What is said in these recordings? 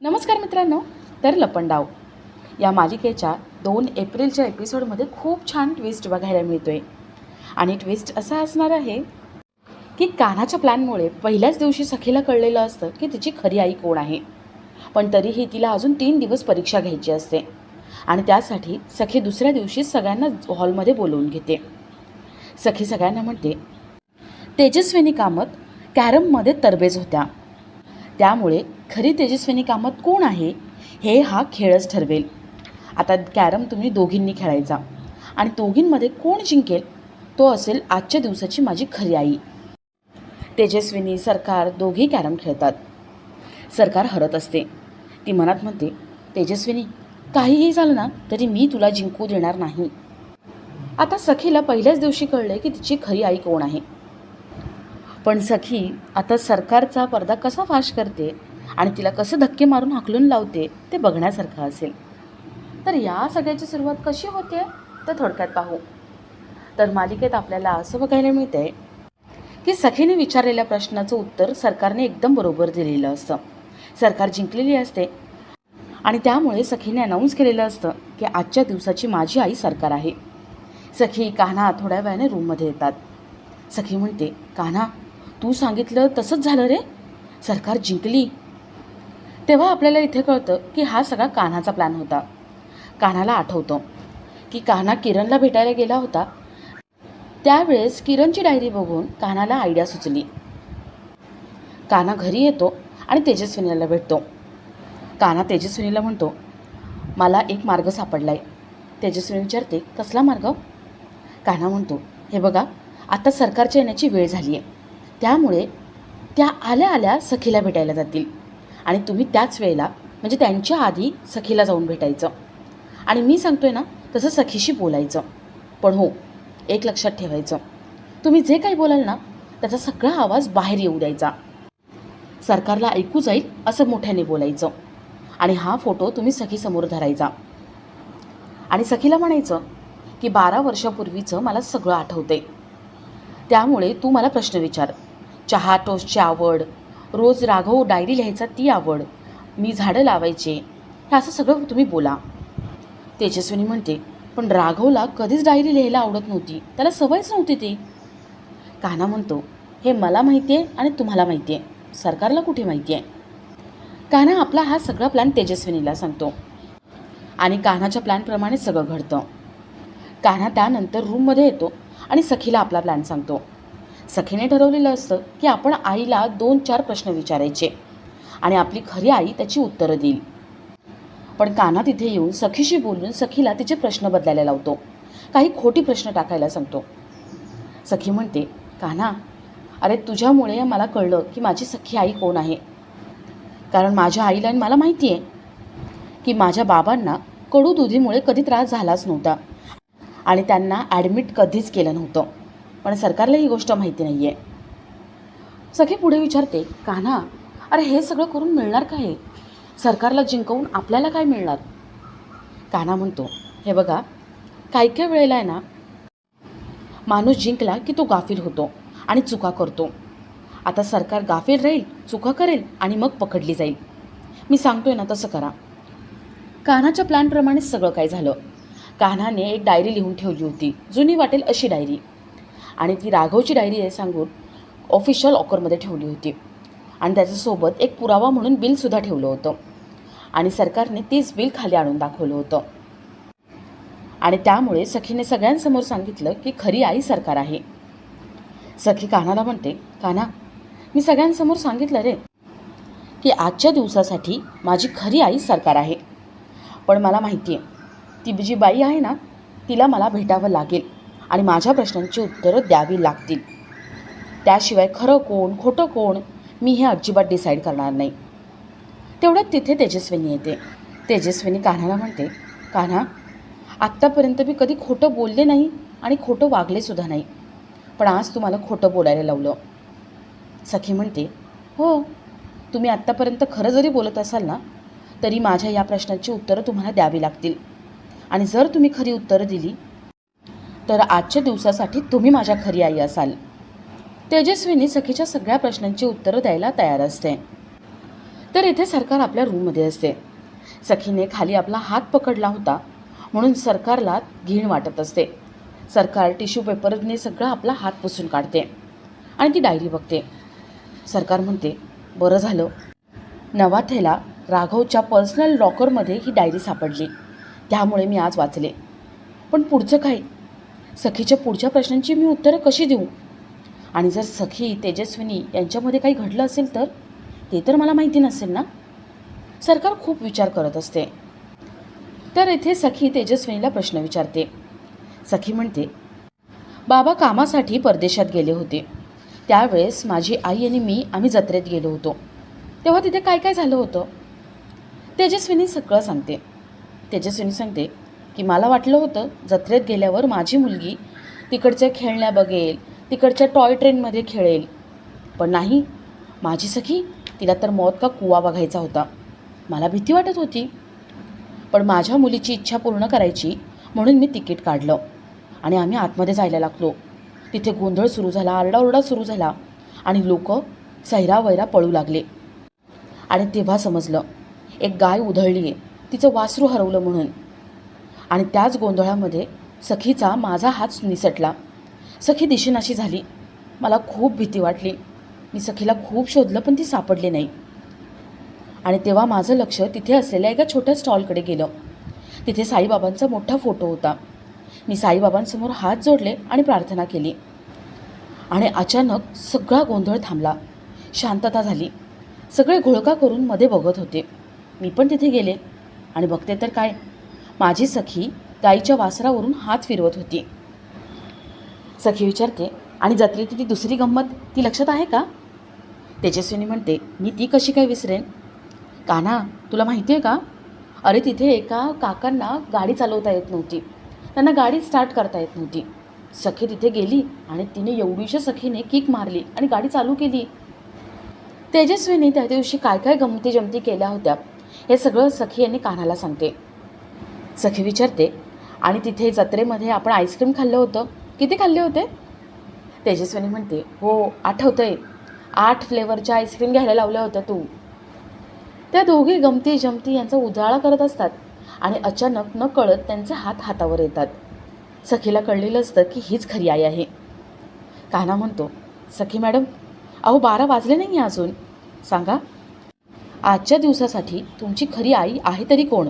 नमस्कार मित्रांनो. तर लपंडाव या मालिकेच्या 2 एप्रिलच्या एपिसोडमध्ये खूप छान ट्विस्ट बघायला मिळतोय. आणि ट्विस्ट असा असणार आहे की कान्हाच्या प्लॅनमुळे पहिल्याच दिवशी सखीला कळलेलं असतं की तिची खरी आई कोण आहे. पण तरीही तिला अजून 3 दिवस परीक्षा घ्यायची असते आणि त्यासाठी सखी दुसऱ्या दिवशी सगळ्यांना हॉलमध्ये बोलवून घेते. सखी सगळ्यांना म्हणते, तेजस्विनी कामत कॅरममध्ये तरबेज होत्या, त्यामुळे खरी तेजस्विनी कामत कोण आहे हे हा खेळच ठरवेल. आता कॅरम तुम्ही दोघींनी खेळायचा आणि दोघींमध्ये कोण जिंकेल तो असेल आजच्या दिवसाची माझी खरी आई. तेजस्विनी सरकार दोघी कॅरम खेळतात. सरकार हरत असते. ती मनात म्हणते, तेजस्विनी काहीही झालं ना तरी मी तुला जिंकू देणार नाही. आता सखीला पहिल्याच दिवशी कळले की तिची खरी आई कोण आहे. पण सखी आता सरकारचा पडदा कसा फाश करते आणि तिला कसं धक्के मारून हाकलून लावते ते बघण्यासारखं असेल. तर या सगळ्याची सुरुवात कशी होते तर थोडक्यात पाहू. तर मालिकेत आपल्याला असं बघायला मिळतंय की सखीने विचारलेल्या प्रश्नाचं उत्तर सरकारने एकदम बरोबर दिलेलं असतं. सरकार जिंकलेली असते आणि त्यामुळे सखीने अनाऊन्स केलेलं असतं की आजच्या दिवसाची माझी आई सरकार आहे. सखी कान्हा थोड्या वेळाने रूममध्ये येतात. सखी म्हणते, कान्हा तू सांगितलं तसंच झालं रे, सरकार जिंकली. तेव्हा आपल्याला इथे कळतं की हा सगळा कान्हाचा प्लॅन होता. कान्हाला आठवतं की कान्हा किरणला भेटायला गेला होता. त्यावेळेस किरणची डायरी बघून कान्हाला आयडिया सुचली. कान्हा घरी येतो आणि तेजस्विनीला भेटतो. कान्हा तेजस्विनीला म्हणतो, मला एक मार्ग सापडला आहे. तेजस्विनी विचारते, कसला मार्ग? कान्हा म्हणतो, हे बघा आता सरकारच्या येण्याची वेळ झाली आहे, त्यामुळे त्या आल्या आल्या सखीला भेटायला जातील आणि तुम्ही त्याच वेळेला म्हणजे त्यांच्या आधी सखीला जाऊन भेटायचं आणि मी सांगतोय ना तसं सखीशी बोलायचं. पण हो, एक लक्षात ठेवायचं, तुम्ही जे काही बोलाल ना त्याचा सगळा आवाज बाहेर येऊ द्यायचा. सरकारला ऐकू जाईल असं मोठ्याने बोलायचं आणि हा फोटो तुम्ही सखीसमोर धरायचा आणि सखीला म्हणायचं की 12 वर्षापूर्वीचं मला सगळं आठवतंय, त्यामुळे तू मला प्रश्न विचार. चहा टोस्टची आवड, रोज राघव डायरी लिहायचा ती आवड, मी झाडं लावायचे, हे असं सगळं तुम्ही बोला. तेजस्विनी म्हणते, पण राघवला कधीच डायरी लिहायला आवडत नव्हती, त्याला सवयच नव्हती ती. कान्हा म्हणतो, हे मला माहिती आहे आणि तुम्हाला माहिती आहे, सरकारला कुठे माहिती आहे. कान्हा आपला हा सगळा प्लॅन तेजस्विनीला सांगतो आणि कान्हाच्या प्लॅनप्रमाणे सगळं घडतं. कान्हा त्यानंतर रूममध्ये येतो आणि सखीला आपला प्लॅन सांगतो. सखीने ठरवलेलं असतं की आपण आईला 2-4 प्रश्न विचारायचे आणि आपली खरी आई त्याची उत्तरं देईल. पण कान्हा तिथे येऊन सखीशी बोलून सखीला तिचे प्रश्न बदलायला लावतो, काही खोटी प्रश्न टाकायला सांगतो. सखी म्हणते, कान्हा अरे तुझ्यामुळे मला कळलं की माझी सखी आई कोण आहे. कारण माझ्या आईला आणि मला माहिती आहे की माझ्या बाबांना कडू दुधीमुळे कधी त्रास झालाच नव्हता आणि त्यांना ॲडमिट कधीच केलं नव्हतं, पण सरकारला ही गोष्ट माहिती नाही आहे. सखी पुढे विचारते, कान्हा अरे हे सगळं करून मिळणार काय? सरकारला जिंकवून आपल्याला काय मिळणार? कान्हा म्हणतो, हे बघा काही काही वेळेला आहे ना माणूस जिंकला की तो गाफील होतो आणि चुका करतो. आता सरकार गाफील राहील, चुका करेल आणि मग पकडली जाईल. मी सांगतोय ना तसं करा. कान्हाच्या प्लॅनप्रमाणेच सगळं काय झालं. कान्हाने एक डायरी लिहून ठेवली होती, जुनी वाटेल अशी डायरी, आणि ती राघवची डायरी आहे सांगून ऑफिशियल लॉकरमध्ये ठेवली होती आणि त्याच्यासोबत एक पुरावा म्हणून बिलसुद्धा ठेवलं होतं आणि सरकारने तीच बिल खाली आणून दाखवलं होतं. आणि त्यामुळे सखीने सगळ्यांसमोर सांगितलं की खरी आई सरकार आहे. सखी कान्हाला म्हणते, कान्हा मी सगळ्यांसमोर सांगितलं रे की आजच्या दिवसासाठी माझी खरी आई सरकार आहे, पण मला माहिती आहे ती जी बाई आहे ना तिला मला भेटावं लागेल आणि माझ्या प्रश्नांची उत्तरं द्यावी लागतील. त्याशिवाय खरं कोण खोटं कोण मी हे अजिबात डिसाईड करणार नाही. तेवढ्यात तिथे तेजस्विनी येते. तेजस्विनी कान्हाला म्हणते, कान्हा आत्तापर्यंत मी कधी खोटं बोलले नाही आणि खोटं वागलेसुद्धा नाही, पण आज तुम्हाला खोटं बोलायला लावलं. सखी म्हणते, हो तुम्ही आत्तापर्यंत खरं जरी बोलत असाल ना तरी माझ्या या प्रश्नांची उत्तरं तुम्हाला द्यावी लागतील आणि जर तुम्ही खरी उत्तरं दिली तर आजच्या दिवसासाठी तुम्ही माझ्या खरी आई असाल. तेजस्विनी सखीच्या सगळ्या प्रश्नांची उत्तरं द्यायला तयार असते. तर इथे सरकार आपल्या रूममध्ये असते. सखीने खाली आपला हात पकडला होता म्हणून सरकारला घीण वाटत असते. सरकार टिश्यू पेपरने सगळा आपला हात पुसून काढते आणि ती डायरी बघते. सरकार म्हणते, बरं झालं, नवाथेला राघवच्या पर्सनल लॉकरमध्ये ही डायरी सापडली, त्यामुळे मी आज वाचले. पण पुढचं काय? सखीच्या पुढच्या प्रश्नांची मी उत्तरं कशी देऊ? आणि जर सखी तेजस्विनी यांच्यामध्ये काही घडलं असेल तर ते तर मला माहिती नसेल ना. सरकार खूप विचार करत असते. तर इथे सखी तेजस्विनीला प्रश्न विचारते. सखी म्हणते, बाबा कामासाठी परदेशात गेले होते. त्यावेळेस माझी आई आणि आम्ही जत्रेत गेलो होतो. तेव्हा तिथे काय काय झालं होतं? तेजस्विनी सगळं सांगते. तेजस्विनी सांगते की मला वाटलं होतं जत्रेत गेल्यावर माझी मुलगी तिकडच्या खेळण्या बघेल, तिकडच्या टॉय ट्रेनमध्ये खेळेल. पण नाही, माझी सखी, तिला तर मौत का कुवा बघायचा होता. मला भीती वाटत होती, पण माझ्या मुलीची इच्छा पूर्ण करायची म्हणून मी तिकीट काढलं आणि आम्ही आतमध्ये जायला लागलो. तिथे गोंधळ सुरू झाला, आरडाओरडा सुरू झाला आणि लोक सैरावैरा पळू लागले. आणि तेव्हा समजलं एक गाय उधळली आहे, तिचं वासरू हरवलं म्हणून. आणि त्याच गोंधळामध्ये सखीचा माझा हात निसटला. सखी दिशेनाशी झाली. मला खूप भीती वाटली. मी सखीला खूप शोधलं पण ती सापडली नाही. आणि तेव्हा माझं लक्ष तिथे असलेल्या एका छोट्या स्टॉलकडे गेलं. तिथे साईबाबांचा मोठा फोटो होता. मी साईबाबांसमोर हात जोडले आणि प्रार्थना केली. आणि अचानक सगळा गोंधळ थांबला. शांतता झाली. सगळे घोळका करून मध्ये बघत होते. मी पण तिथे गेले आणि बघते तर काय, माझी सखी गाईच्या वासरावरून हात फिरवत होती. सखी विचारते, आणि जत्रेची ती दुसरी गंमत, ती लक्षात आहे का? तेजस्विनी म्हणते, मी ती कशी काय विसरेन? कान्हा, तुला माहिती आहे का? अरे तिथे एका काकांना गाडी चालवता येत नव्हती. त्यांना गाडी स्टार्ट करता येत नव्हती. सखी तिथे गेली आणि तिने एवढीशा सखीने किक मारली आणि गाडी चालू केली. तेजस्विनी त्या दिवशी काय काय गमती जमती केल्या होत्या हे सगळं सखी यांनी कान्हाला सांगते. सखी विचारते, आणि तिथे जत्रेमध्ये आपण आईस्क्रीम खाल्लं होतं, किती खाल्ले होते? तेजस्विनी म्हणते, हो आठवतंय, 8 फ्लेवरच्या आईस्क्रीम घ्यायला लावल्या होत्या तू. त्या दोघी गमती जमती यांचा उजाळा करत असतात आणि अचानक न कळत त्यांचे हात हातावर येतात. सखीला कळलेलं असतं की हीच खरी आई आहे. कान्हा म्हणतो, सखी मॅडम, अहो 12 वाजले नाही अजून. सांगा, आजच्या दिवसासाठी तुमची खरी आई आहे तरी कोण?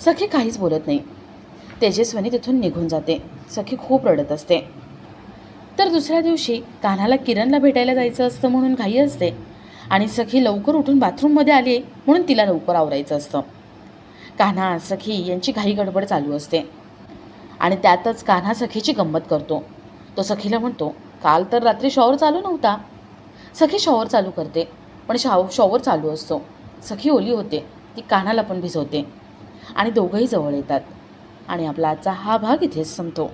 सखी काहीच बोलत नाही. तेजस्विनी तिथून निघून जाते. सखी खूप रडत असते. तर दुसऱ्या दिवशी कान्हाला किरणला भेटायला जायचं असतं म्हणून घाई असते आणि सखी लवकर उठून बाथरूममध्ये आली म्हणून तिला लवकर आवरायचं असतं. कान्हा सखी यांची घाई गडबड चालू असते आणि त्यातच कान्हा सखीची गंमत करतो. तो सखीला म्हणतो, काल तर रात्री शॉवर चालू नव्हता. सखी शॉवर चालू करते, पण शॉवर चालू असतो. सखी ओली होते, ती कान्हाला पण भिजवते आणि दोघंही जवळ येतात. आणि आपला आजचा हा भाग इथेच संपतो.